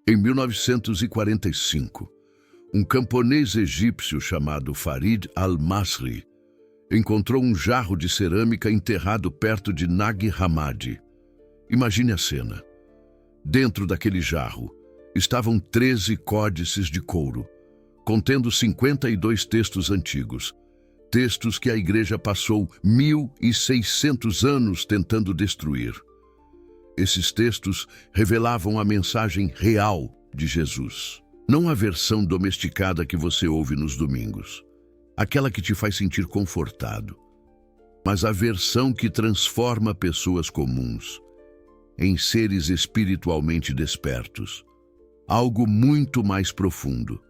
Em 1945, um camponês egípcio chamado Farid al-Masri encontrou um jarro de cerâmica enterrado perto de Nag Hammadi. Imagine a cena. Dentro daquele jarro estavam 13 códices de couro, contendo 52 textos antigos, textos que a igreja passou 1.600 anos tentando destruir. Esses textos revelavam a mensagem real de Jesus, não a versão domesticada que você ouve nos domingos, aquela que te faz sentir confortado, mas a versão que transforma pessoas comuns em seres espiritualmente despertos, algo muito mais profundo.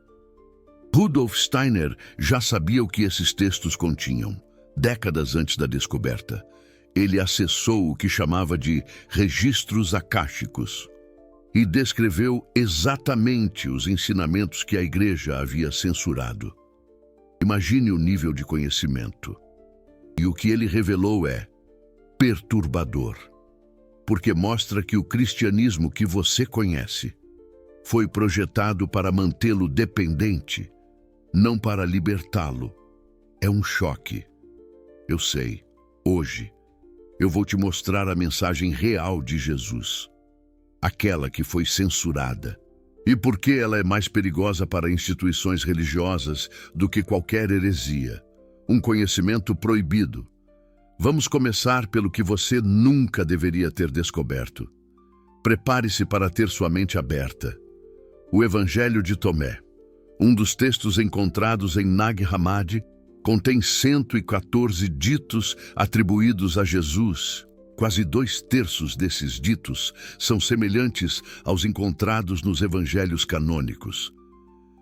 Rudolf Steiner já sabia o que esses textos continham, décadas antes da descoberta. Ele acessou o que chamava de registros akáshicos e descreveu exatamente os ensinamentos que a igreja havia censurado. Imagine o nível de conhecimento. E o que ele revelou é perturbador, porque mostra que o cristianismo que você conhece foi projetado para mantê-lo dependente, não para libertá-lo. É um choque. Eu sei, hoje, eu vou te mostrar a mensagem real de Jesus, aquela que foi censurada. E por que ela é mais perigosa para instituições religiosas do que qualquer heresia, um conhecimento proibido. Vamos começar pelo que você nunca deveria ter descoberto. Prepare-se para ter sua mente aberta. O Evangelho de Tomé, um dos textos encontrados em Nag Hammadi, contém 114 ditos atribuídos a Jesus. Quase 2/3 desses ditos são semelhantes aos encontrados nos evangelhos canônicos.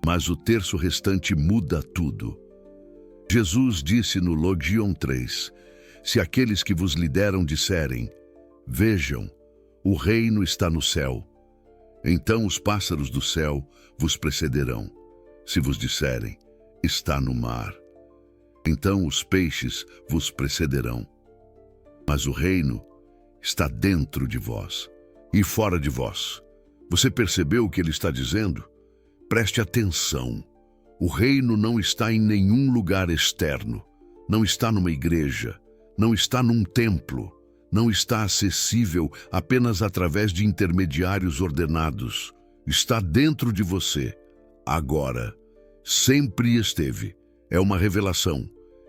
Mas o terço restante muda tudo. Jesus disse no Logion 3, se aqueles que vos lideram disserem, vejam, o reino está no céu, então os pássaros do céu vos precederão. Se vos disserem, está no mar, então os peixes vos precederão. Mas o reino está dentro de vós e fora de vós. Você percebeu o que ele está dizendo? Preste atenção. O reino não está em nenhum lugar externo, não está numa igreja, não está num templo, não está acessível apenas através de intermediários ordenados. Está dentro de você, agora. Sempre esteve. É uma revelação.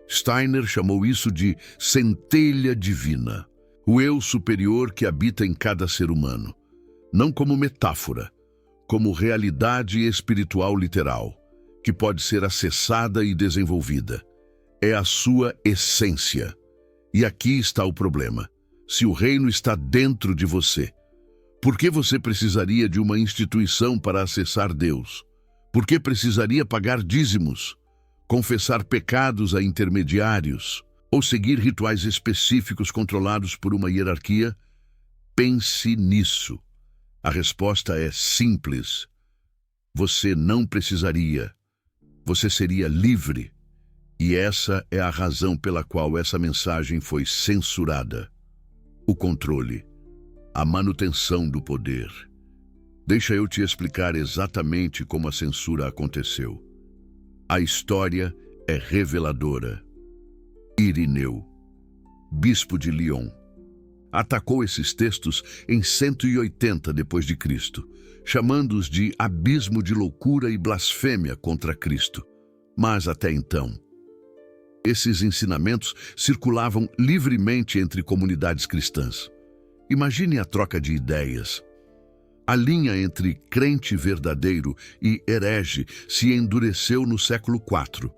Steiner chamou isso de centelha divina, o eu superior que habita em cada ser humano, não como metáfora, como realidade espiritual literal, que pode ser acessada e desenvolvida. É a sua essência. E aqui está o problema. Se o reino está dentro de você, por que você precisaria de uma instituição para acessar Deus? Por que precisaria pagar dízimos, confessar pecados a intermediários ou seguir rituais específicos controlados por uma hierarquia? Pense nisso. A resposta é simples. Você não precisaria. Você seria livre. E essa é a razão pela qual essa mensagem foi censurada. O controle, a manutenção do poder. Deixa eu te explicar exatamente como a censura aconteceu. A história é reveladora. Irineu, bispo de Lyon, atacou esses textos em 180 d.C., chamando-os de abismo de loucura e blasfêmia contra Cristo. Mas até então, esses ensinamentos circulavam livremente entre comunidades cristãs. Imagine a troca de ideias. A linha entre crente verdadeiro e herege se endureceu no século IV,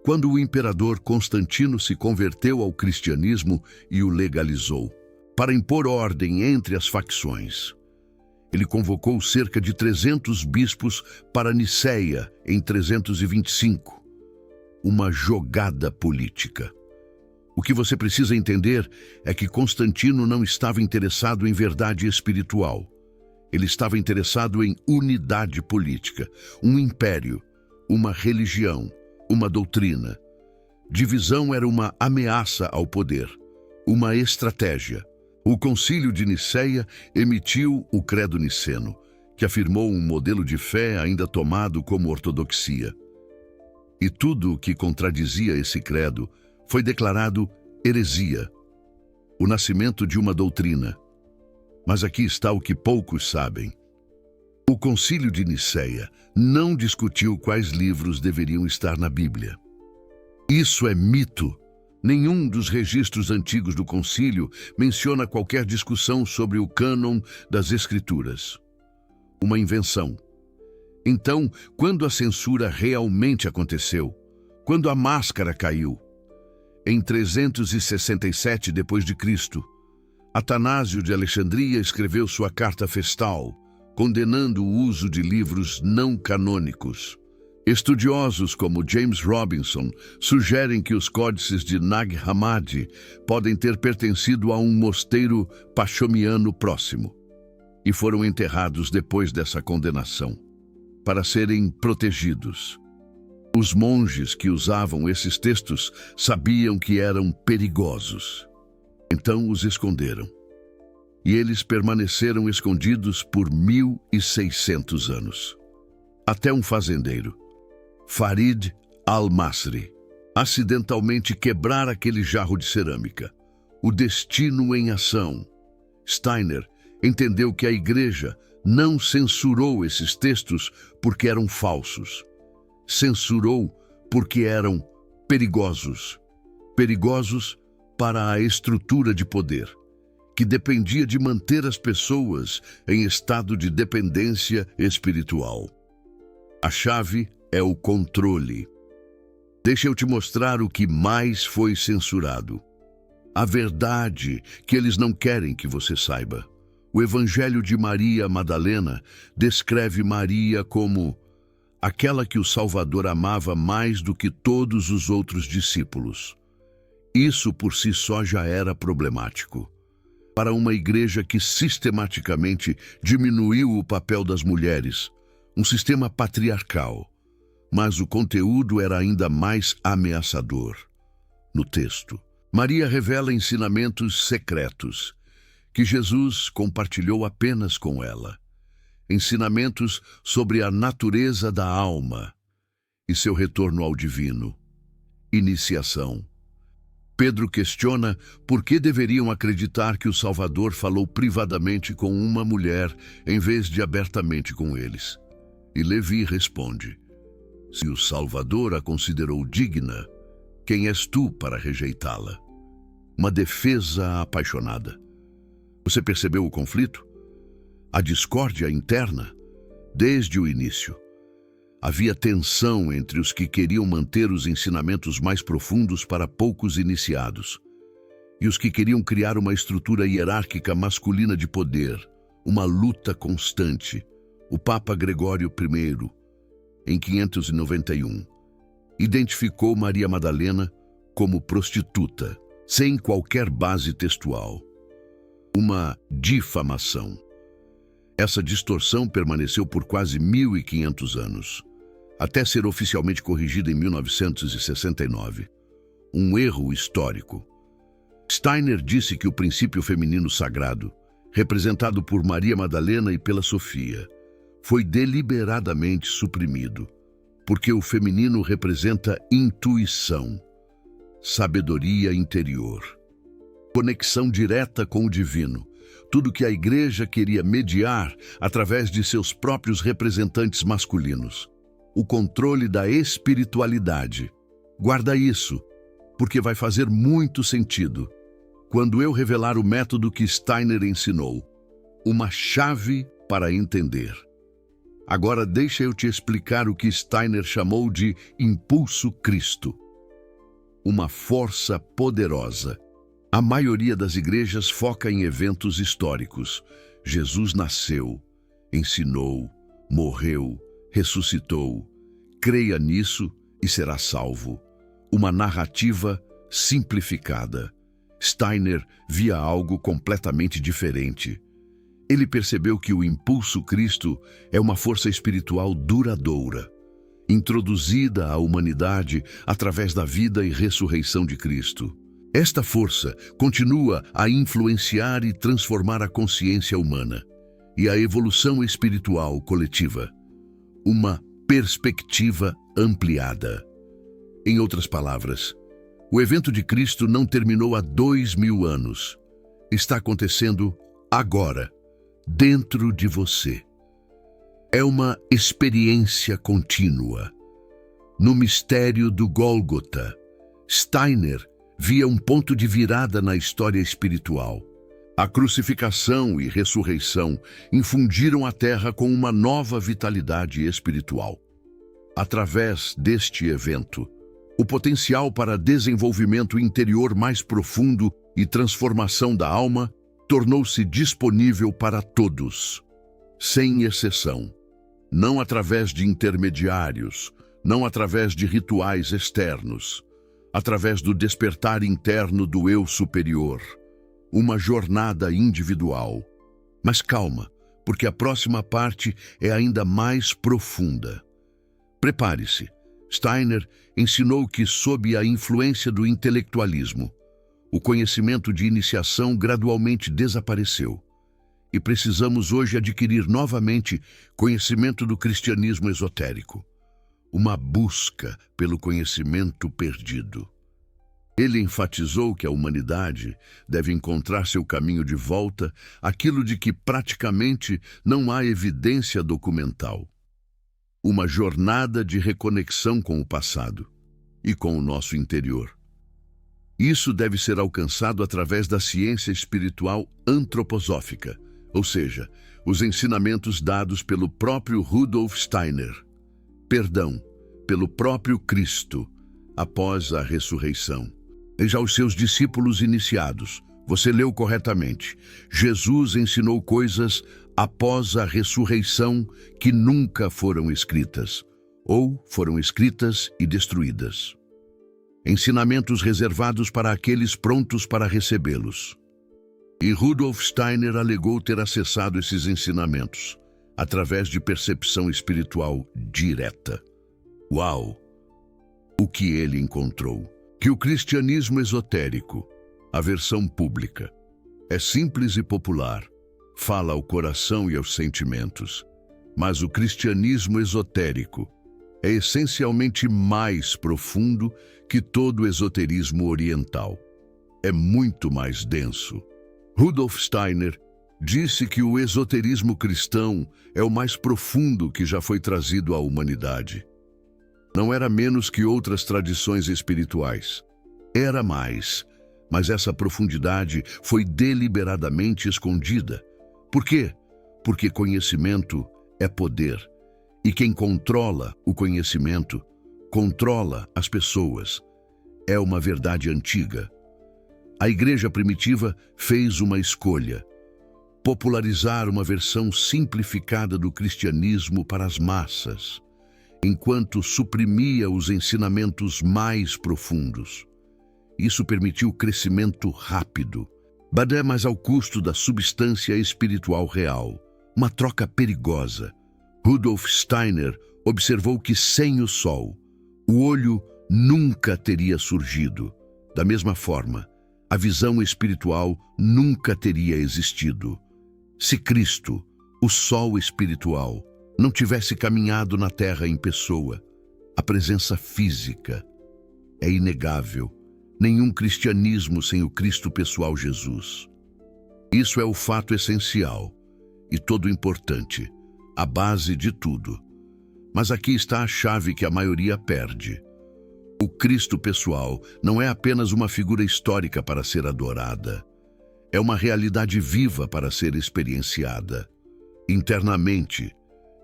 quando o imperador Constantino se converteu ao cristianismo e o legalizou, para impor ordem entre as facções. Ele convocou cerca de 300 bispos para Niceia em 325. Uma jogada política. O que você precisa entender é que Constantino não estava interessado em verdade espiritual. Ele estava interessado em unidade política, um império, uma religião, uma doutrina. Divisão era uma ameaça ao poder, uma estratégia. O Concílio de Niceia emitiu o Credo Niceno, que afirmou um modelo de fé ainda tomado como ortodoxia. E tudo o que contradizia esse credo foi declarado heresia, o nascimento de uma doutrina. Mas aqui está o que poucos sabem. O Concílio de Nicéia não discutiu quais livros deveriam estar na Bíblia. Isso é mito. Nenhum dos registros antigos do concílio menciona qualquer discussão sobre o cânon das Escrituras. Uma invenção. Então, quando a censura realmente aconteceu, quando a máscara caiu, em 367 d.C., Atanásio de Alexandria escreveu sua carta festal, condenando o uso de livros não canônicos. Estudiosos como James Robinson sugerem que os códices de Nag Hammadi podem ter pertencido a um mosteiro pachomiano próximo e foram enterrados depois dessa condenação, para serem protegidos. Os monges que usavam esses textos sabiam que eram perigosos. Então os esconderam. E eles permaneceram escondidos por 1600 anos. Até um fazendeiro, Farid al-Masri, acidentalmente quebrar aquele jarro de cerâmica. O destino em ação. Steiner entendeu que a Igreja não censurou esses textos porque eram falsos. Censurou porque eram perigosos. Perigosos para a estrutura de poder, que dependia de manter as pessoas em estado de dependência espiritual. A chave é o controle. Deixa eu te mostrar o que mais foi censurado. A verdade que eles não querem que você saiba. O Evangelho de Maria Madalena descreve Maria como aquela que o Salvador amava mais do que todos os outros discípulos. Isso por si só já era problemático. Para uma igreja que sistematicamente diminuiu o papel das mulheres, um sistema patriarcal, mas o conteúdo era ainda mais ameaçador. No texto, Maria revela ensinamentos secretos que Jesus compartilhou apenas com ela. Ensinamentos sobre a natureza da alma e seu retorno ao divino. Iniciação. Pedro questiona por que deveriam acreditar que o Salvador falou privadamente com uma mulher em vez de abertamente com eles. E Levi responde: se o Salvador a considerou digna, quem és tu para rejeitá-la? Uma defesa apaixonada. Você percebeu o conflito? A discórdia interna? Desde o início. Havia tensão entre os que queriam manter os ensinamentos mais profundos para poucos iniciados e os que queriam criar uma estrutura hierárquica masculina de poder, uma luta constante. O Papa Gregório I, em 591, identificou Maria Madalena como prostituta, sem qualquer base textual. Uma difamação. Essa distorção permaneceu por quase 1500 anos, até ser oficialmente corrigida em 1969. Um erro histórico. Steiner disse que o princípio feminino sagrado, representado por Maria Madalena e pela Sofia, foi deliberadamente suprimido, porque o feminino representa intuição, sabedoria interior, conexão direta com o divino, tudo que a Igreja queria mediar através de seus próprios representantes masculinos. O controle da espiritualidade. Guarda isso, porque vai fazer muito sentido quando eu revelar o método que Steiner ensinou, uma chave para entender. Agora deixa eu te explicar o que Steiner chamou de impulso Cristo. Uma força poderosa. A maioria das igrejas foca em eventos históricos. Jesus nasceu, ensinou, morreu, ressuscitou. Creia nisso e será salvo. Uma narrativa simplificada. Steiner via algo completamente diferente. Ele percebeu que o impulso Cristo é uma força espiritual duradoura, introduzida à humanidade através da vida e ressurreição de Cristo. Esta força continua a influenciar e transformar a consciência humana. e a evolução espiritual coletiva. Uma perspectiva ampliada. Em outras palavras, o evento de Cristo não terminou há 2000 anos. Está acontecendo agora, dentro de você. É uma experiência contínua. No mistério do Gólgota, Steiner via um ponto de virada na história espiritual. A crucificação e ressurreição infundiram a Terra com uma nova vitalidade espiritual. Através deste evento, o potencial para desenvolvimento interior mais profundo e transformação da alma tornou-se disponível para todos, sem exceção. Não através de intermediários, não através de rituais externos, através do despertar interno do eu superior. Uma jornada individual. Mas calma, porque a próxima parte é ainda mais profunda. Prepare-se. Steiner ensinou que, sob a influência do intelectualismo, o conhecimento de iniciação gradualmente desapareceu. E precisamos hoje adquirir novamente conhecimento do cristianismo esotérico. Uma busca pelo conhecimento perdido. Ele enfatizou que a humanidade deve encontrar seu caminho de volta àquilo de que praticamente não há evidência documental. Uma jornada de reconexão com o passado e com o nosso interior. Isso deve ser alcançado através da ciência espiritual antroposófica, ou seja, os ensinamentos dados pelo próprio Rudolf Steiner. Perdão, pelo próprio Cristo, após a ressurreição. E já os seus discípulos iniciados, você leu corretamente. Jesus ensinou coisas após a ressurreição que nunca foram escritas, ou foram escritas e destruídas. Ensinamentos reservados para aqueles prontos para recebê-los. E Rudolf Steiner alegou ter acessado esses ensinamentos através de percepção espiritual direta. Uau! O que ele encontrou? Que o cristianismo esotérico, a versão pública, é simples e popular, fala ao coração e aos sentimentos, mas o cristianismo esotérico é essencialmente mais profundo que todo o esoterismo oriental. É muito mais denso. Rudolf Steiner disse que o esoterismo cristão é o mais profundo que já foi trazido à humanidade. Não era menos que outras tradições espirituais. Era mais, mas essa profundidade foi deliberadamente escondida. Por quê? Porque conhecimento é poder. E quem controla o conhecimento, controla as pessoas. É uma verdade antiga. A igreja primitiva fez uma escolha: popularizar uma versão simplificada do cristianismo para as massas, enquanto suprimia os ensinamentos mais profundos. Isso permitiu crescimento rápido, mas ao custo da substância espiritual real, uma troca perigosa. Rudolf Steiner observou que sem o sol, o olho nunca teria surgido. Da mesma forma, a visão espiritual nunca teria existido. Se Cristo, o sol espiritual, não tivesse caminhado na Terra em pessoa, a presença física é inegável. Nenhum cristianismo sem o Cristo pessoal Jesus. Isso é o fato essencial e todo importante, a base de tudo. Mas aqui está a chave que a maioria perde. O Cristo pessoal não é apenas uma figura histórica para ser adorada. É uma realidade viva para ser experienciada. Internamente,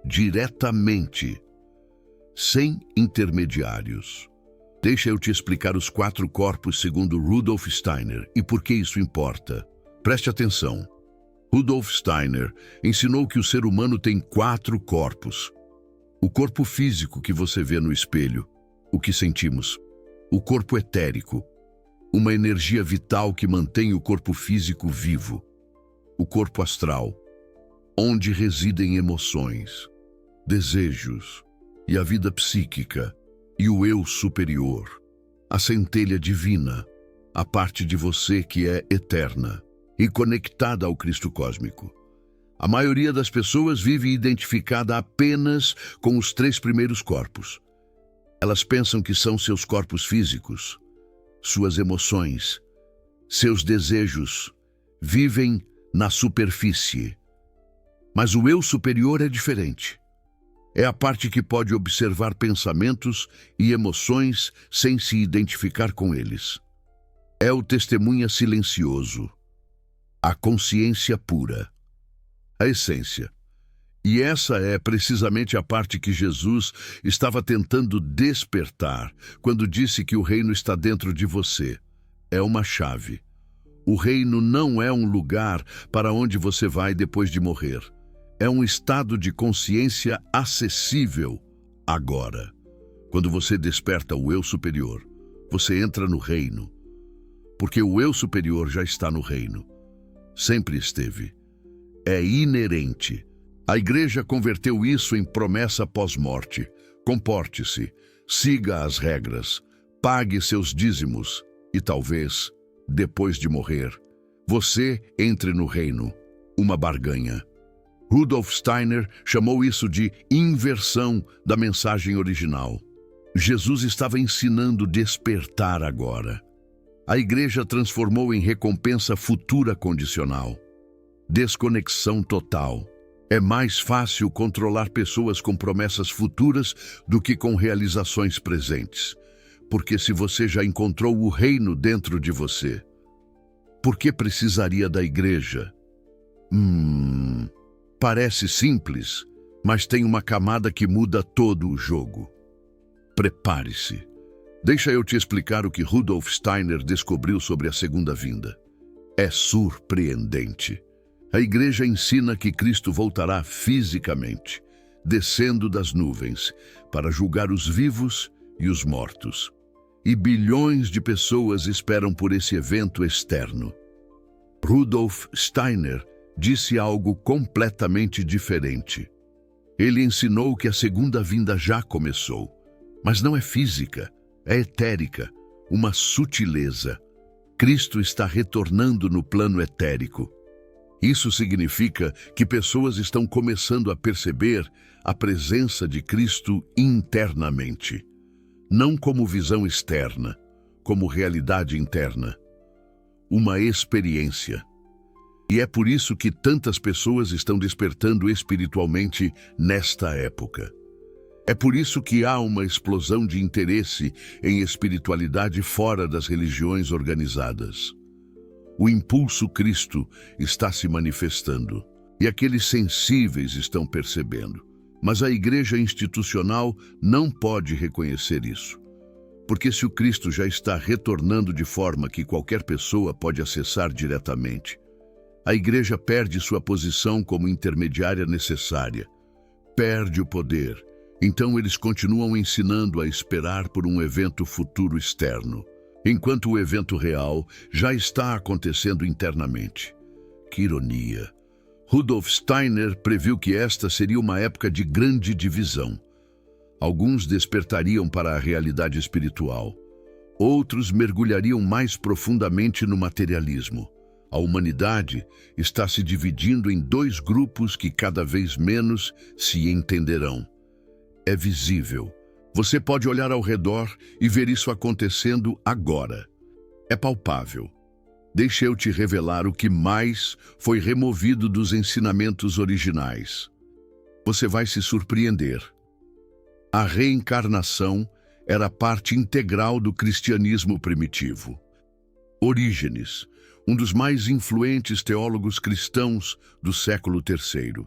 diretamente, sem intermediários. Deixa eu te explicar os 4 corpos segundo Rudolf Steiner e por que isso importa. Preste atenção. Rudolf Steiner ensinou que o ser humano tem 4 corpos. O corpo físico que você vê no espelho, o que sentimos. O corpo etérico, uma energia vital que mantém o corpo físico vivo. O corpo astral, onde residem emoções, desejos e a vida psíquica. E o eu superior, a centelha divina, a parte de você que é eterna e conectada ao Cristo cósmico. A maioria das pessoas vive identificada apenas com os 3 primeiros corpos. Elas pensam que são seus corpos físicos, suas emoções, seus desejos. Vivem na superfície. Mas o eu superior é diferente. É a parte que pode observar pensamentos e emoções sem se identificar com eles. É o testemunha silencioso, a consciência pura, a essência. E essa é precisamente a parte que Jesus estava tentando despertar quando disse que o reino está dentro de você. É uma chave. O reino não é um lugar para onde você vai depois de morrer. É um estado de consciência acessível agora. Quando você desperta o eu superior, você entra no reino. Porque o eu superior já está no reino. Sempre esteve. É inerente. A igreja converteu isso em promessa pós-morte. Comporte-se, siga as regras, pague seus dízimos e talvez, depois de morrer, você entre no reino, uma barganha. Rudolf Steiner chamou isso de inversão da mensagem original. Jesus estava ensinando despertar agora. A igreja transformou em recompensa futura condicional. Desconexão total. É mais fácil controlar pessoas com promessas futuras do que com realizações presentes. Porque se você já encontrou o reino dentro de você, por que precisaria da igreja? Parece simples, mas tem uma camada que muda todo o jogo. Prepare-se. Deixa eu te explicar o que Rudolf Steiner descobriu sobre a segunda vinda. É surpreendente. A igreja ensina que Cristo voltará fisicamente, descendo das nuvens, para julgar os vivos e os mortos. E bilhões de pessoas esperam por esse evento externo. Rudolf Steiner disse algo completamente diferente. Ele ensinou que a segunda vinda já começou, mas não é física, é etérica, uma sutileza. Cristo está retornando no plano etérico. Isso significa que pessoas estão começando a perceber a presença de Cristo internamente. Não como visão externa, como realidade interna. Uma experiência. E é por isso que tantas pessoas estão despertando espiritualmente nesta época. É por isso que há uma explosão de interesse em espiritualidade fora das religiões organizadas. O impulso Cristo está se manifestando, e aqueles sensíveis estão percebendo. Mas a igreja institucional não pode reconhecer isso. Porque se o Cristo já está retornando de forma que qualquer pessoa pode acessar diretamente, a igreja perde sua posição como intermediária necessária, perde o poder. Então eles continuam ensinando a esperar por um evento futuro externo, enquanto o evento real já está acontecendo internamente. Que ironia! Rudolf Steiner previu que esta seria uma época de grande divisão. Alguns despertariam para a realidade espiritual. Outros mergulhariam mais profundamente no materialismo. A humanidade está se dividindo em 2 grupos que cada vez menos se entenderão. É visível. Você pode olhar ao redor e ver isso acontecendo agora. É palpável. Deixa eu te revelar o que mais foi removido dos ensinamentos originais. Você vai se surpreender. A reencarnação era parte integral do cristianismo primitivo. Orígenes, um dos mais influentes teólogos cristãos do século III,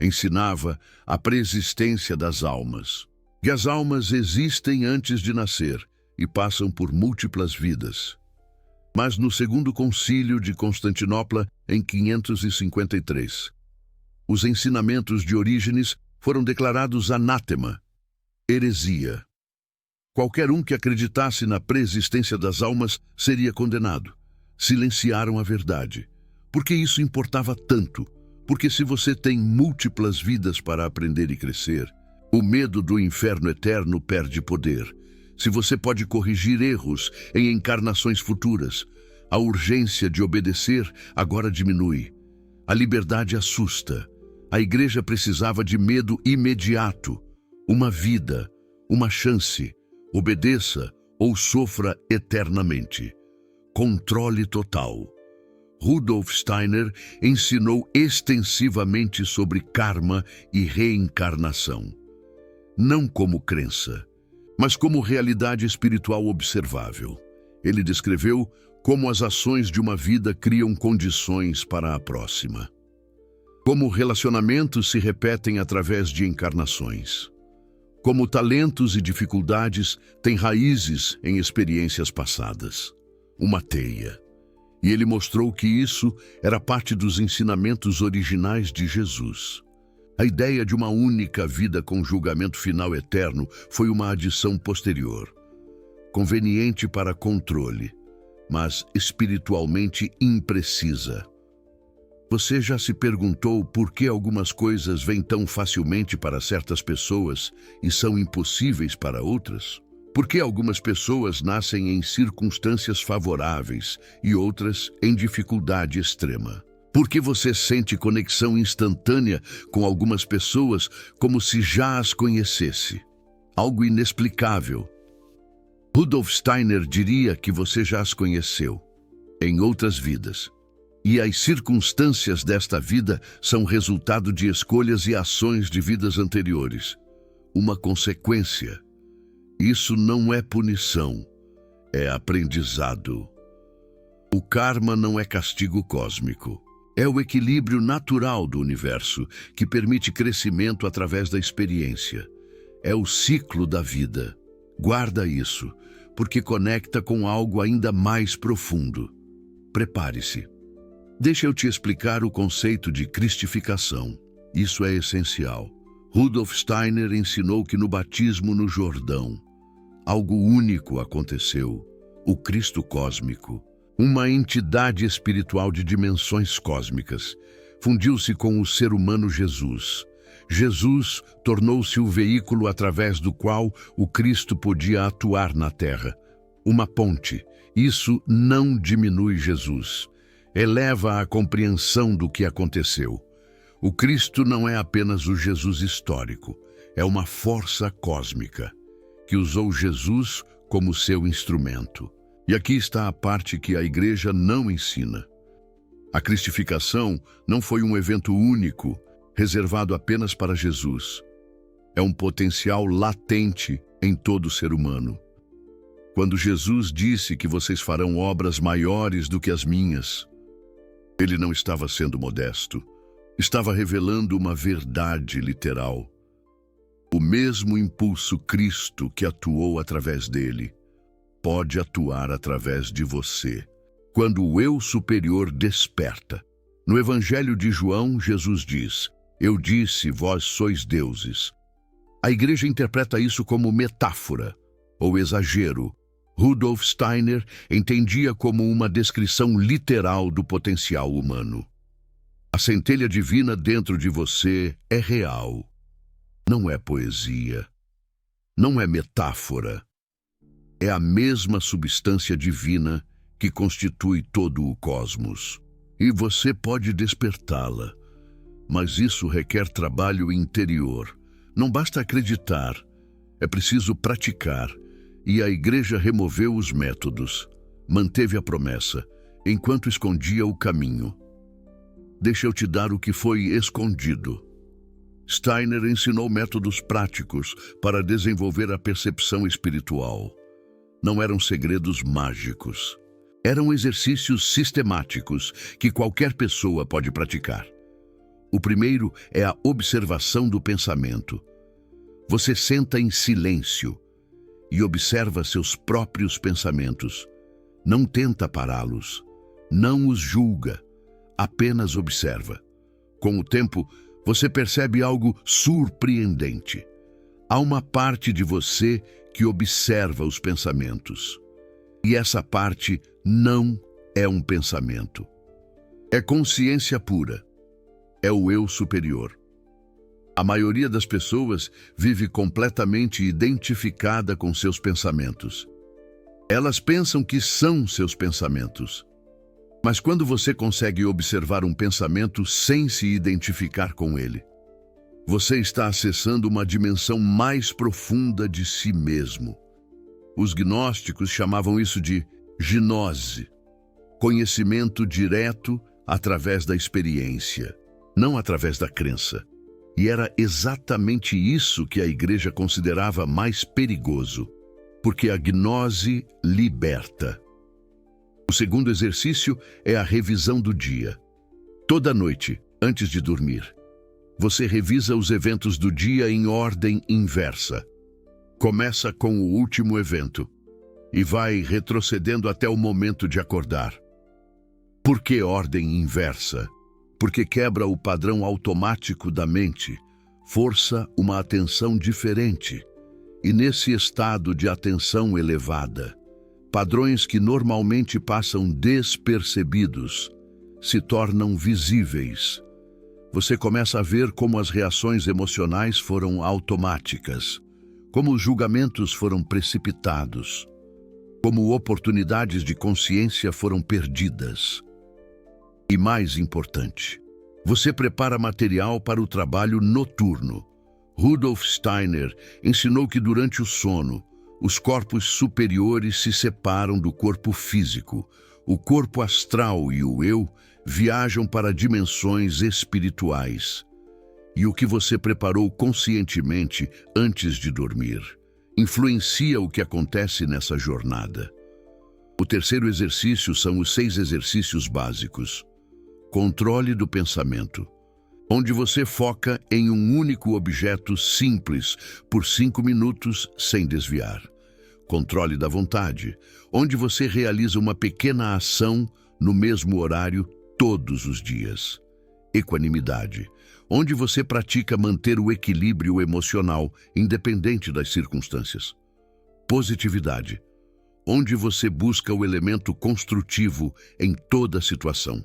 ensinava a preexistência das almas. Que as almas existem antes de nascer e passam por múltiplas vidas. Mas no Segundo Concílio de Constantinopla, em 553, os ensinamentos de Orígenes foram declarados anátema, heresia. Qualquer um que acreditasse na preexistência das almas seria condenado. Silenciaram a verdade. Por que isso importava tanto? Porque se você tem múltiplas vidas para aprender e crescer, o medo do inferno eterno perde poder. Se você pode corrigir erros em encarnações futuras, a urgência de obedecer agora diminui. A liberdade assusta. A igreja precisava de medo imediato. Uma vida, uma chance. Obedeça ou sofra eternamente. Controle total. Rudolf Steiner ensinou extensivamente sobre karma e reencarnação. Não como crença, mas como realidade espiritual observável. Ele descreveu como as ações de uma vida criam condições para a próxima. Como relacionamentos se repetem através de encarnações. Como talentos e dificuldades têm raízes em experiências passadas. Uma teia. E ele mostrou que isso era parte dos ensinamentos originais de Jesus. A ideia de uma única vida com julgamento final eterno foi uma adição posterior, conveniente para controle, mas espiritualmente imprecisa. Você já se perguntou por que algumas coisas vêm tão facilmente para certas pessoas e são impossíveis para outras? Por que algumas pessoas nascem em circunstâncias favoráveis e outras em dificuldade extrema? Por que você sente conexão instantânea com algumas pessoas como se já as conhecesse? Algo inexplicável. Rudolf Steiner diria que você já as conheceu, em outras vidas. E as circunstâncias desta vida são resultado de escolhas e ações de vidas anteriores. Uma consequência. Isso não é punição, é aprendizado. O karma não é castigo cósmico. É o equilíbrio natural do universo que permite crescimento através da experiência. É o ciclo da vida. Guarda isso, porque conecta com algo ainda mais profundo. Prepare-se. Deixa eu te explicar o conceito de cristificação. Isso é essencial. Rudolf Steiner ensinou que no batismo no Jordão, algo único aconteceu, o Cristo cósmico. Uma entidade espiritual de dimensões cósmicas fundiu-se com o ser humano Jesus. Jesus tornou-se o veículo através do qual o Cristo podia atuar na Terra. Uma ponte. Isso não diminui Jesus. Eleva a compreensão do que aconteceu. O Cristo não é apenas o Jesus histórico. É uma força cósmica que usou Jesus como seu instrumento. E aqui está a parte que a igreja não ensina. A cristificação não foi um evento único, reservado apenas para Jesus. É um potencial latente em todo ser humano. Quando Jesus disse que vocês farão obras maiores do que as minhas, ele não estava sendo modesto. Estava revelando uma verdade literal. O mesmo impulso Cristo que atuou através dele pode atuar através de você. Quando o eu superior desperta. No Evangelho de João, Jesus diz: "Eu disse, vós sois deuses." A igreja interpreta isso como metáfora ou exagero. Rudolf Steiner entendia como uma descrição literal do potencial humano. A centelha divina dentro de você é real. Não é poesia. Não é metáfora. É a mesma substância divina que constitui todo o cosmos. E você pode despertá-la. Mas isso requer trabalho interior. Não basta acreditar. É preciso praticar. E a igreja removeu os métodos. Manteve a promessa, enquanto escondia o caminho. Deixa eu te dar o que foi escondido. Steiner ensinou métodos práticos para desenvolver a percepção espiritual. Não eram segredos mágicos. Eram exercícios sistemáticos que qualquer pessoa pode praticar. O primeiro é a observação do pensamento. Você senta em silêncio e observa seus próprios pensamentos. Não tenta pará-los. Não os julga. Apenas observa. Com o tempo, você percebe algo surpreendente. Há uma parte de você que observa os pensamentos. E essa parte não é um pensamento. É consciência pura. É o eu superior. A maioria das pessoas vive completamente identificada com seus pensamentos. Elas pensam que são seus pensamentos. Mas quando você consegue observar um pensamento sem se identificar com ele, você está acessando uma dimensão mais profunda de si mesmo. Os gnósticos chamavam isso de gnose, conhecimento direto através da experiência, não através da crença. E era exatamente isso que a igreja considerava mais perigoso, porque a gnose liberta. O segundo exercício é a revisão do dia. Toda noite, antes de dormir, você revisa os eventos do dia em ordem inversa. Começa com o último evento e vai retrocedendo até o momento de acordar. Por que ordem inversa? Porque quebra o padrão automático da mente, força uma atenção diferente. E nesse estado de atenção elevada, padrões que normalmente passam despercebidos se tornam visíveis. Você começa a ver como as reações emocionais foram automáticas, como os julgamentos foram precipitados, como oportunidades de consciência foram perdidas. E mais importante, você prepara material para o trabalho noturno. Rudolf Steiner ensinou que durante o sono, os corpos superiores se separam do corpo físico. O corpo astral e o eu viajam para dimensões espirituais. E o que você preparou conscientemente antes de dormir influencia o que acontece nessa jornada. O terceiro exercício são os 6 exercícios básicos. Controle do pensamento, onde você foca em um único objeto simples por 5 minutos sem desviar. Controle da vontade, onde você realiza uma pequena ação no mesmo horário todos os dias. Equanimidade, onde você pratica manter o equilíbrio emocional, independente das circunstâncias. Positividade, onde você busca o elemento construtivo em toda situação.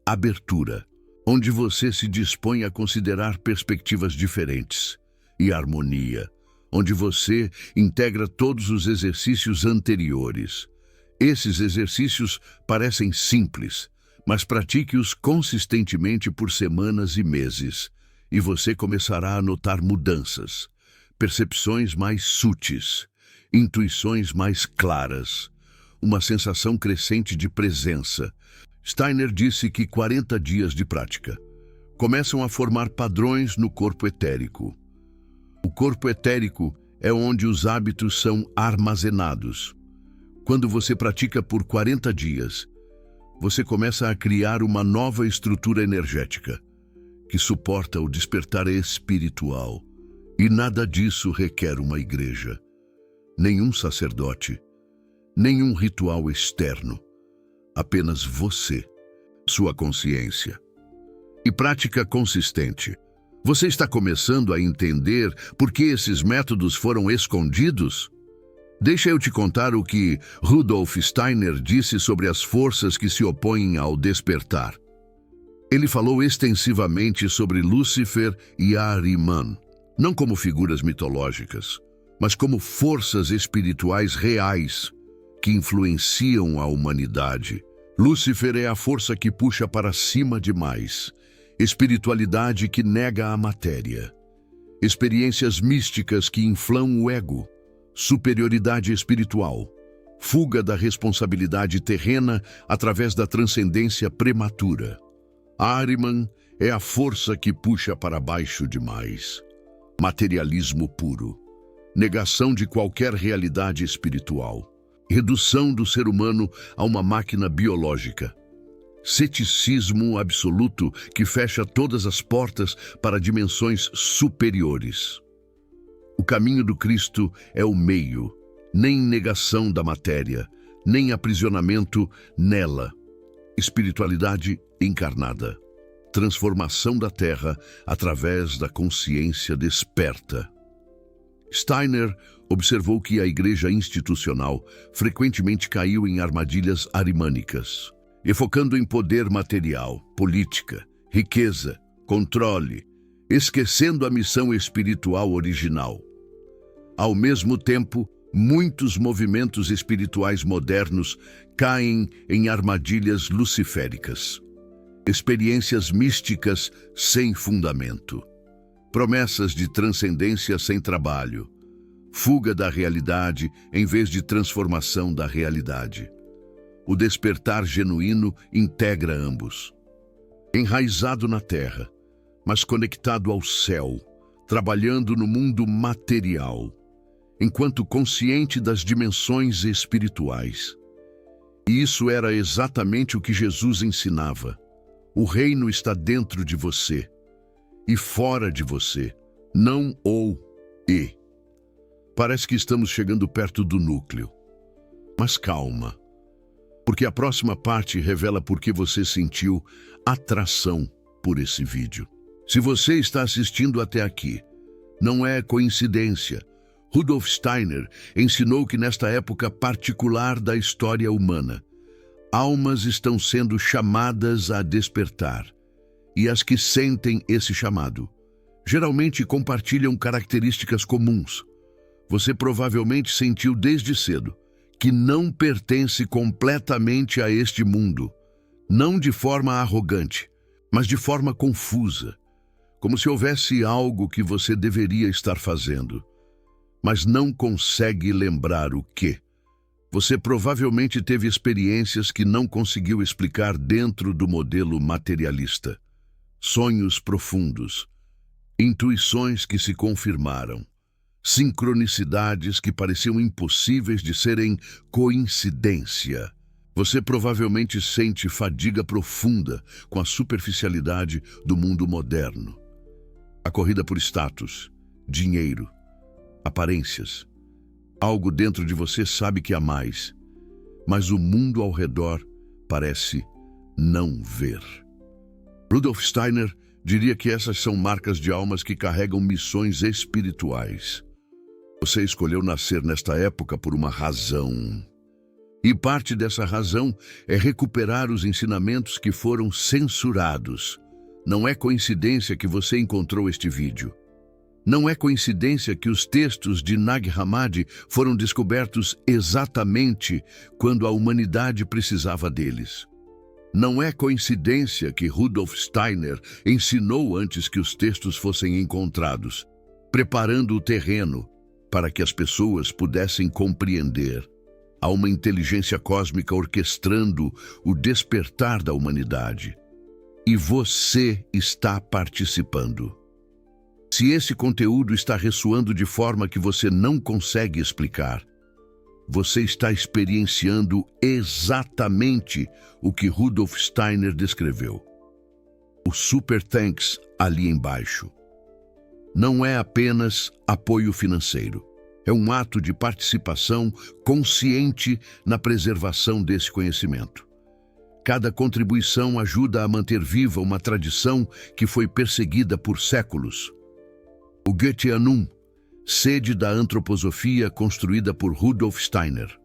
Abertura, onde você se dispõe a considerar perspectivas diferentes. E harmonia, onde você integra todos os exercícios anteriores. Esses exercícios parecem simples, mas pratique-os consistentemente por semanas e meses, e você começará a notar mudanças, percepções mais sutis, intuições mais claras, uma sensação crescente de presença. Steiner disse que 40 dias de prática começam a formar padrões no corpo etérico. O corpo etérico é onde os hábitos são armazenados. Quando você pratica por 40 dias, você começa a criar uma nova estrutura energética que suporta o despertar espiritual. E nada disso requer uma igreja, nenhum sacerdote, nenhum ritual externo. Apenas você, sua consciência. E prática consistente. Você está começando a entender por que esses métodos foram escondidos? Deixa eu te contar o que Rudolf Steiner disse sobre as forças que se opõem ao despertar. Ele falou extensivamente sobre Lúcifer e Ahriman, não como figuras mitológicas, mas como forças espirituais reais que influenciam a humanidade. Lúcifer é a força que puxa para cima demais, espiritualidade que nega a matéria, experiências místicas que inflam o ego, superioridade espiritual, fuga da responsabilidade terrena através da transcendência prematura. Ahriman é a força que puxa para baixo demais, materialismo puro, negação de qualquer realidade espiritual, redução do ser humano a uma máquina biológica, ceticismo absoluto que fecha todas as portas para dimensões superiores. O caminho do Cristo é o meio, nem negação da matéria, nem aprisionamento nela. Espiritualidade encarnada, transformação da Terra através da consciência desperta. Steiner observou que a igreja institucional frequentemente caiu em armadilhas arimânicas, focando em poder material, política, riqueza, controle, esquecendo a missão espiritual original. Ao mesmo tempo, Muitos movimentos espirituais modernos caem em armadilhas luciféricas. Experiências místicas sem fundamento. Promessas de transcendência sem trabalho. Fuga da realidade em vez de transformação da realidade. O despertar genuíno integra ambos. Enraizado na terra, mas conectado ao céu, trabalhando no mundo material, enquanto consciente das dimensões espirituais. E isso era exatamente o que Jesus ensinava. O reino está dentro de você e fora de você, não ou e. Parece que estamos chegando perto do núcleo. Mas calma, porque a próxima parte revela por que você sentiu atração por esse vídeo. Se você está assistindo até aqui, não é coincidência. Rudolf Steiner ensinou que nesta época particular da história humana, almas estão sendo chamadas a despertar, e as que sentem esse chamado geralmente compartilham características comuns. Você provavelmente sentiu desde cedo que não pertence completamente a este mundo, não de forma arrogante, mas de forma confusa, como se houvesse algo que você deveria estar fazendo, mas não consegue lembrar o que. Você provavelmente teve experiências que não conseguiu explicar dentro do modelo materialista. Sonhos profundos, intuições que se confirmaram, sincronicidades que pareciam impossíveis de serem coincidência. Você provavelmente sente fadiga profunda com a superficialidade do mundo moderno. A corrida por status, dinheiro, aparências. Algo dentro de você sabe que há mais, mas o mundo ao redor parece não ver. Rudolf Steiner diria que essas são marcas de almas que carregam missões espirituais. Você escolheu nascer nesta época por uma razão. E parte dessa razão é recuperar os ensinamentos que foram censurados. Não é coincidência que você encontrou este vídeo. Não é coincidência que os textos de Nag Hammadi foram descobertos exatamente quando a humanidade precisava deles. Não é coincidência que Rudolf Steiner ensinou antes que os textos fossem encontrados, preparando o terreno para que as pessoas pudessem compreender. Há uma inteligência cósmica orquestrando o despertar da humanidade. E você está participando. Se esse conteúdo está ressoando de forma que você não consegue explicar, você está experienciando exatamente o que Rudolf Steiner descreveu. O Super Thanks ali embaixo não é apenas apoio financeiro. É um ato de participação consciente na preservação desse conhecimento. Cada contribuição ajuda a manter viva uma tradição que foi perseguida por séculos. O Goetheanum, sede da antroposofia construída por Rudolf Steiner,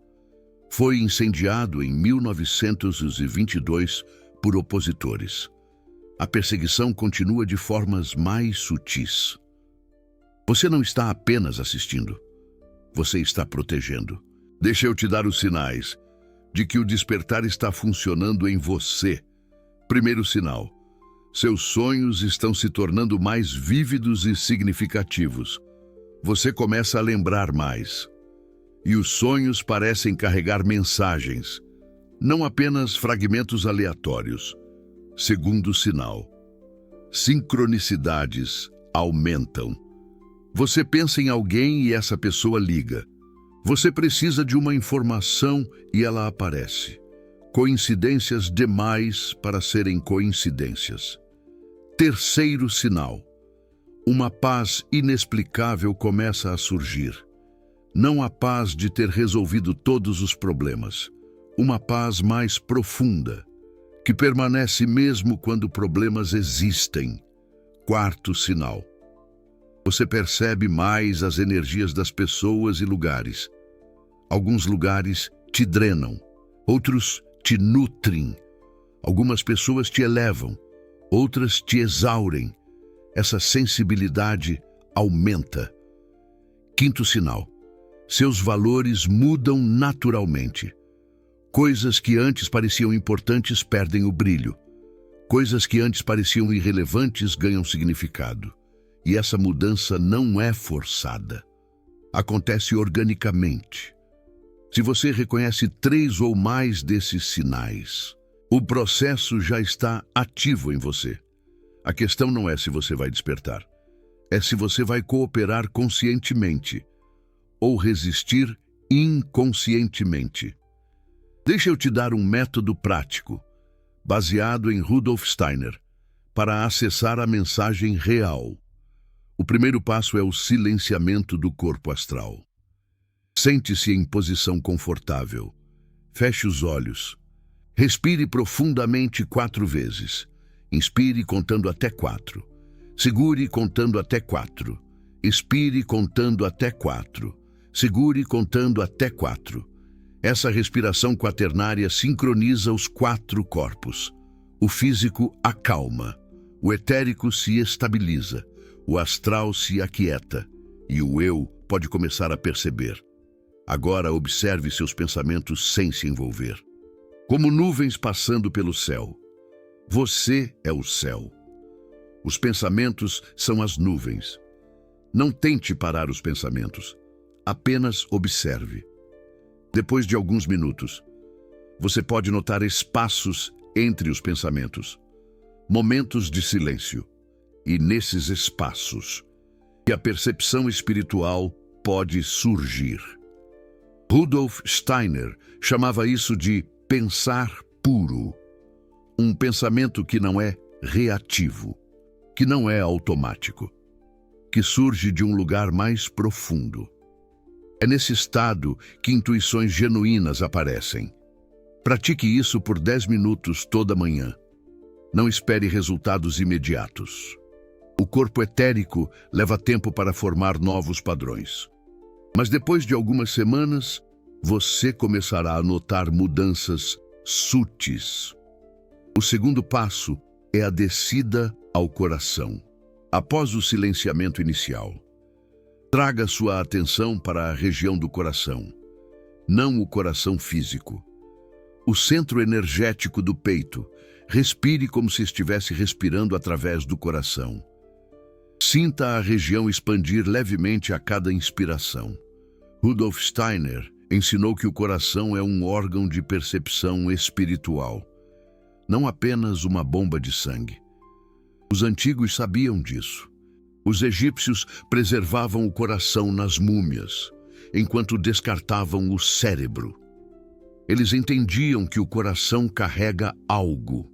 foi incendiado em 1922 por opositores. A perseguição continua de formas mais sutis. Você não está apenas assistindo, você está protegendo. Deixa eu te dar os sinais de que o despertar está funcionando em você. Primeiro sinal: seus sonhos estão se tornando mais vívidos e significativos. Você começa a lembrar mais. E os sonhos parecem carregar mensagens, não apenas fragmentos aleatórios. Segundo sinal: sincronicidades aumentam. Você pensa em alguém e essa pessoa liga. Você precisa de uma informação e ela aparece. Coincidências demais para serem coincidências. Terceiro sinal: uma paz inexplicável começa a surgir. Não a paz de ter resolvido todos os problemas. Uma paz mais profunda, que permanece mesmo quando problemas existem. Quarto sinal: você percebe mais as energias das pessoas e lugares. Alguns lugares te drenam, outros te nutrem. Algumas pessoas te elevam, outras te exaurem. Essa sensibilidade aumenta. Quinto sinal: Seus valores mudam naturalmente. Coisas que antes pareciam importantes perdem o brilho. Coisas que antes pareciam irrelevantes ganham significado. E essa mudança não é forçada. Acontece organicamente. Se você reconhece 3 ou mais desses sinais, o processo já está ativo em você. A questão não é se você vai despertar. É se você vai cooperar conscientemente ou resistir inconscientemente. Deixa eu te dar um método prático, baseado em Rudolf Steiner, para acessar a mensagem real. O primeiro passo é o silenciamento do corpo astral. Sente-se em posição confortável. Feche os olhos. Respire profundamente 4 vezes. Inspire contando até 4. Segure contando até 4. Expire contando até 4. Segure contando até 4. Essa respiração quaternária sincroniza os 4 corpos. O físico acalma, o etérico se estabiliza, o astral se aquieta e o eu pode começar a perceber. Agora observe seus pensamentos sem se envolver. Como nuvens passando pelo céu. Você é o céu. Os pensamentos são as nuvens. Não tente parar os pensamentos. Apenas observe. Depois de alguns minutos, você pode notar espaços entre os pensamentos, momentos de silêncio, e nesses espaços, que a percepção espiritual pode surgir. Rudolf Steiner chamava isso de pensar puro, um pensamento que não é reativo, que não é automático, que surge de um lugar mais profundo. É nesse estado que intuições genuínas aparecem. Pratique isso por 10 minutos toda manhã. Não espere resultados imediatos. O corpo etérico leva tempo para formar novos padrões. Mas depois de algumas semanas, você começará a notar mudanças sutis. O segundo passo é a descida ao coração. Após o silenciamento inicial, traga sua atenção para a região do coração, não o coração físico. O centro energético do peito. Respire como se estivesse respirando através do coração. Sinta a região expandir levemente a cada inspiração. Rudolf Steiner ensinou que o coração é um órgão de percepção espiritual, não apenas uma bomba de sangue. Os antigos sabiam disso. Os egípcios preservavam o coração nas múmias, enquanto descartavam o cérebro. Eles entendiam que o coração carrega algo,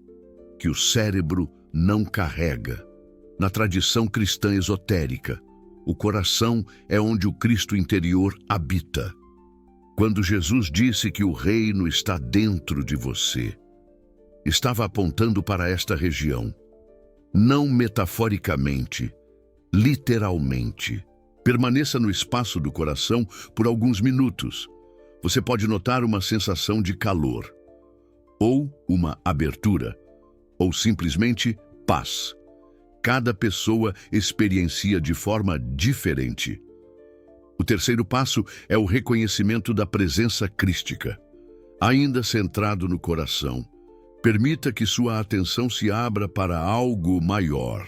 que o cérebro não carrega. Na tradição cristã esotérica, o coração é onde o Cristo interior habita. Quando Jesus disse que o reino está dentro de você, estava apontando para esta região, não metaforicamente, literalmente. Permaneça no espaço do coração por alguns minutos. Você pode notar uma sensação de calor, ou uma abertura, ou simplesmente paz. Cada pessoa experiencia de forma diferente. O terceiro passo é o reconhecimento da presença crística. Ainda centrado no coração, permita que sua atenção se abra para algo maior.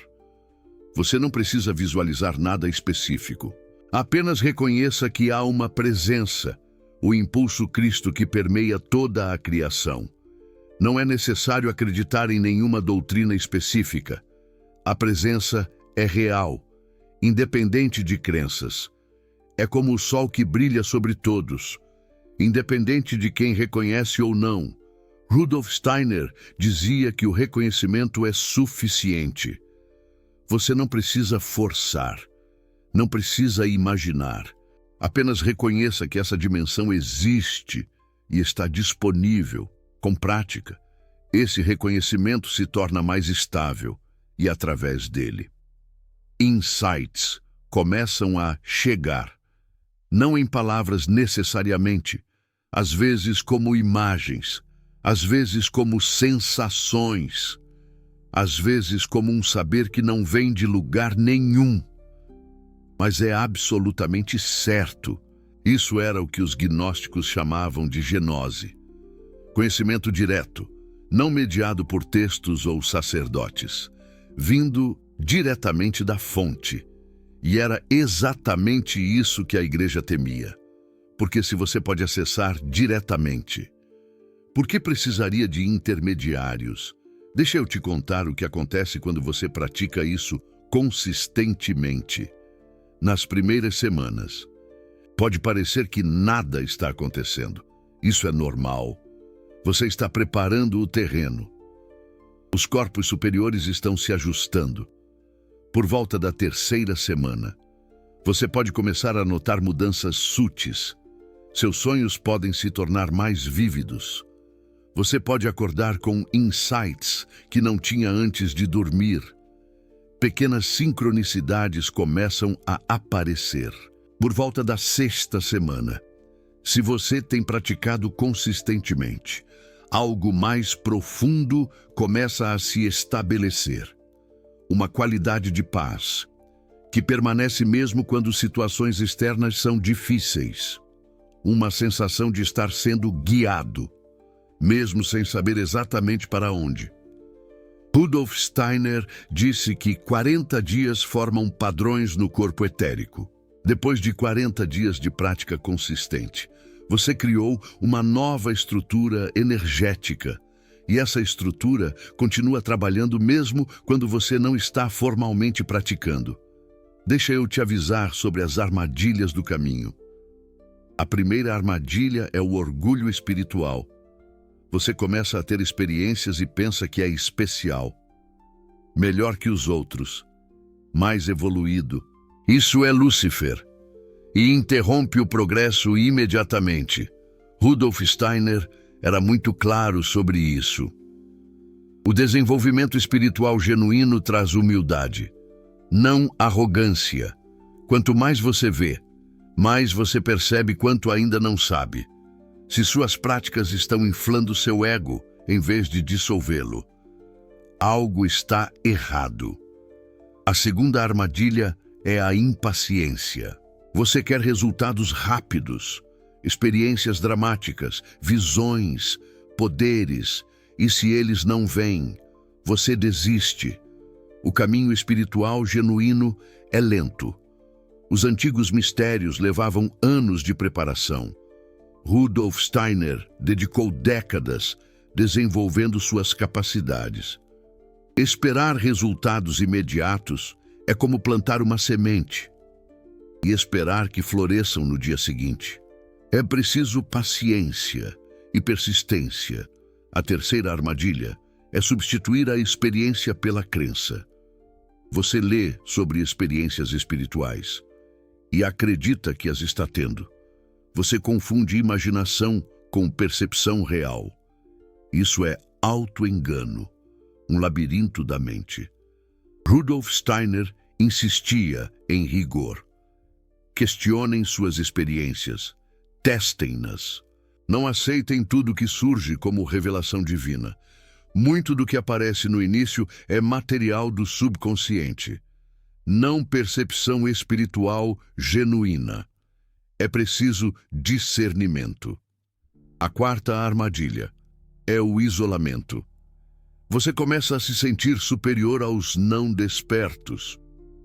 Você não precisa visualizar nada específico. Apenas reconheça que há uma presença, o impulso Cristo que permeia toda a criação. Não é necessário acreditar em nenhuma doutrina específica. A presença é real, independente de crenças. É como o sol que brilha sobre todos, independente de quem reconhece ou não. Rudolf Steiner dizia que o reconhecimento é suficiente. Você não precisa forçar, não precisa imaginar. Apenas reconheça que essa dimensão existe e está disponível. Com prática, esse reconhecimento se torna mais estável e através dele, insights começam a chegar, não em palavras necessariamente, às vezes como imagens, às vezes como sensações, às vezes como um saber que não vem de lugar nenhum, mas é absolutamente certo Isso era o que os gnósticos chamavam de gnose. Conhecimento direto, não mediado por textos ou sacerdotes, vindo diretamente da fonte. E era exatamente isso que a igreja temia. Porque se você pode acessar diretamente, por que precisaria de intermediários? Deixa eu te contar o que acontece quando você pratica isso consistentemente. Nas primeiras semanas, pode parecer que nada está acontecendo. Isso é normal. Você está preparando o terreno. Os corpos superiores estão se ajustando. Por volta da terceira semana, você pode começar a notar mudanças sutis. Seus sonhos podem se tornar mais vívidos. Você pode acordar com insights que não tinha antes de dormir. Pequenas sincronicidades começam a aparecer. Por volta da sexta semana, se você tem praticado consistentemente, algo mais profundo começa a se estabelecer. Uma qualidade de paz, que permanece mesmo quando situações externas são difíceis. Uma sensação de estar sendo guiado, mesmo sem saber exatamente para onde. Rudolf Steiner disse que 40 dias formam padrões no corpo etérico. Depois de 40 dias de prática consistente, você criou uma nova estrutura energética. E essa estrutura continua trabalhando mesmo quando você não está formalmente praticando. Deixa eu te avisar sobre as armadilhas do caminho. A primeira armadilha é o orgulho espiritual. Você começa a ter experiências e pensa que é especial, melhor que os outros, mais evoluído. Isso é Lúcifer e interrompe o progresso imediatamente. Rudolf Steiner era muito claro sobre isso. O desenvolvimento espiritual genuíno traz humildade, não arrogância. Quanto mais você vê, mais você percebe quanto ainda não sabe. Se suas práticas estão inflando seu ego em vez de dissolvê-lo, algo está errado. A segunda armadilha é a impaciência. Você quer resultados rápidos, experiências dramáticas, visões, poderes, e se eles não vêm, você desiste. O caminho espiritual genuíno é lento. Os antigos mistérios levavam anos de preparação. Rudolf Steiner dedicou décadas desenvolvendo suas capacidades. Esperar resultados imediatos é como plantar uma semente e esperar que floresçam no dia seguinte. É preciso paciência e persistência. A terceira armadilha é substituir a experiência pela crença. Você lê sobre experiências espirituais e acredita que as está tendo. Você confunde imaginação com percepção real. Isso é auto-engano, um labirinto da mente. Rudolf Steiner insistia em rigor. Questionem suas experiências. Testem-nas. Não aceitem tudo que surge como revelação divina. Muito do que aparece no início é material do subconsciente. Não percepção espiritual genuína. É preciso discernimento. A quarta armadilha é o isolamento. Você começa a se sentir superior aos não despertos.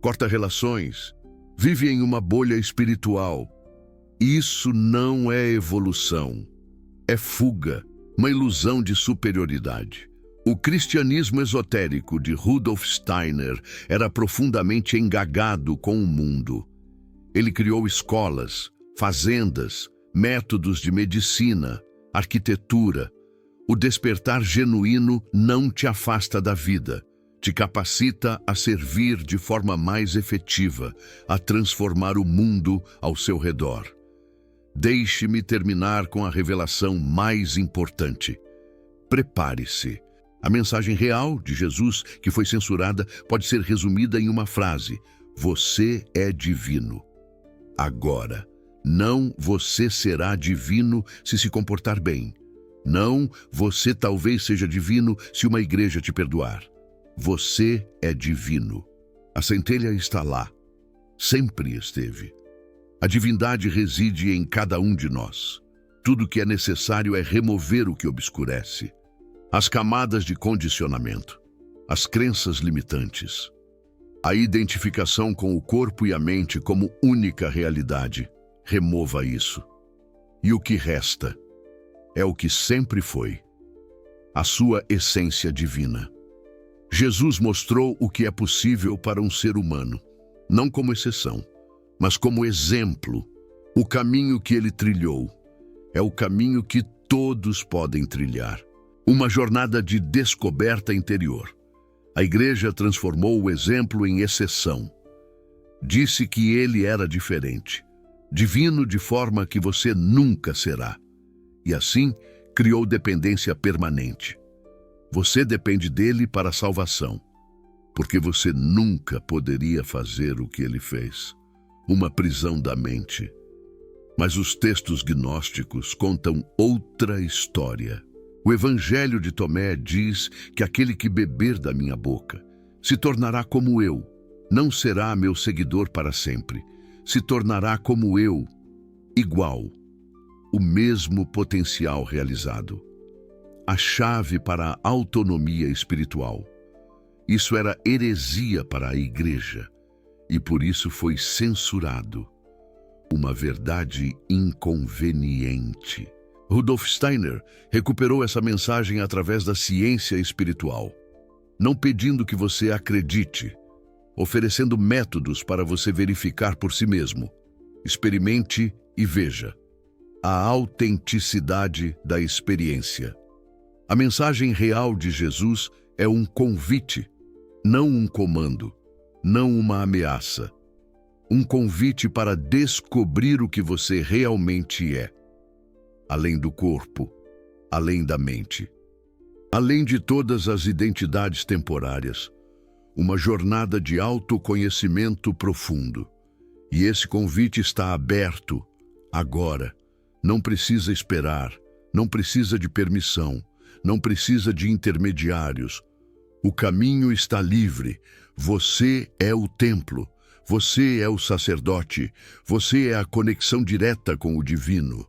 Corta relações. Vive em uma bolha espiritual. Isso não é evolução. É fuga, uma ilusão de superioridade. O cristianismo esotérico de Rudolf Steiner era profundamente engagado com o mundo. Ele criou escolas, fazendas, métodos de medicina, arquitetura. O despertar genuíno não te afasta da vida, te capacita a servir de forma mais efetiva, a transformar o mundo ao seu redor. Deixe-me terminar com a revelação mais importante. Prepare-se. A mensagem real de Jesus, que foi censurada, pode ser resumida em uma frase: você é divino. Agora, não você será divino se comportar bem. Não você talvez seja divino se uma igreja te perdoar. Você é divino. A centelha está lá. Sempre esteve. A divindade reside em cada um de nós. Tudo que é necessário é remover o que obscurece. As camadas de condicionamento, as crenças limitantes, a identificação com o corpo e a mente como única realidade. Remova isso. E o que resta é o que sempre foi, a sua essência divina. Jesus mostrou o que é possível para um ser humano, não como exceção, mas como exemplo. O caminho que ele trilhou é o caminho que todos podem trilhar. Uma jornada de descoberta interior. A igreja transformou o exemplo em exceção. Disse que ele era diferente, divino de forma que você nunca será. E assim, criou dependência permanente. Você depende dele para a salvação, porque você nunca poderia fazer o que ele fez. Uma prisão da mente. Mas os textos gnósticos contam outra história. O Evangelho de Tomé diz que aquele que beber da minha boca se tornará como eu, não será meu seguidor para sempre, se tornará como eu, igual, o mesmo potencial realizado. A chave para a autonomia espiritual. Isso era heresia para a igreja e por isso foi censurado. Uma verdade inconveniente. Rudolf Steiner recuperou essa mensagem através da ciência espiritual, não pedindo que você acredite, oferecendo métodos para você verificar por si mesmo. Experimente e veja a autenticidade da experiência. A mensagem real de Jesus é um convite, não um comando, não uma ameaça. Um convite para descobrir o que você realmente é. Além do corpo, além da mente, além de todas as identidades temporárias, uma jornada de autoconhecimento profundo. E esse convite está aberto agora. Não precisa esperar, não precisa de permissão, não precisa de intermediários. O caminho está livre. Você é o templo, você é o sacerdote, você é a conexão direta com o divino.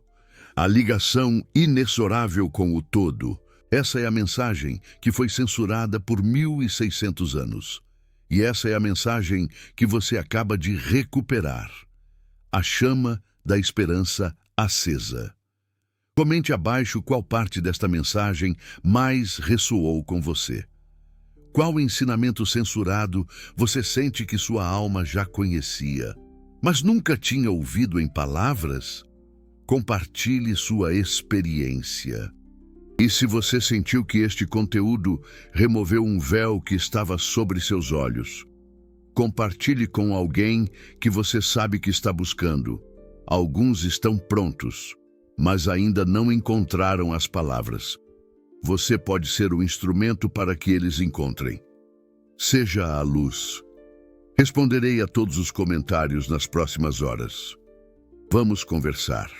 A ligação inexorável com o todo. Essa é a mensagem que foi censurada por 1600 anos. E essa é a mensagem que você acaba de recuperar. A chama da esperança acesa. Comente abaixo qual parte desta mensagem mais ressoou com você. Qual ensinamento censurado você sente que sua alma já conhecia, mas nunca tinha ouvido em palavras? Compartilhe sua experiência. E se você sentiu que este conteúdo removeu um véu que estava sobre seus olhos, compartilhe com alguém que você sabe que está buscando. Alguns estão prontos, mas ainda não encontraram as palavras. Você pode ser o instrumento para que eles encontrem. Seja a luz. Responderei a todos os comentários nas próximas horas. Vamos conversar.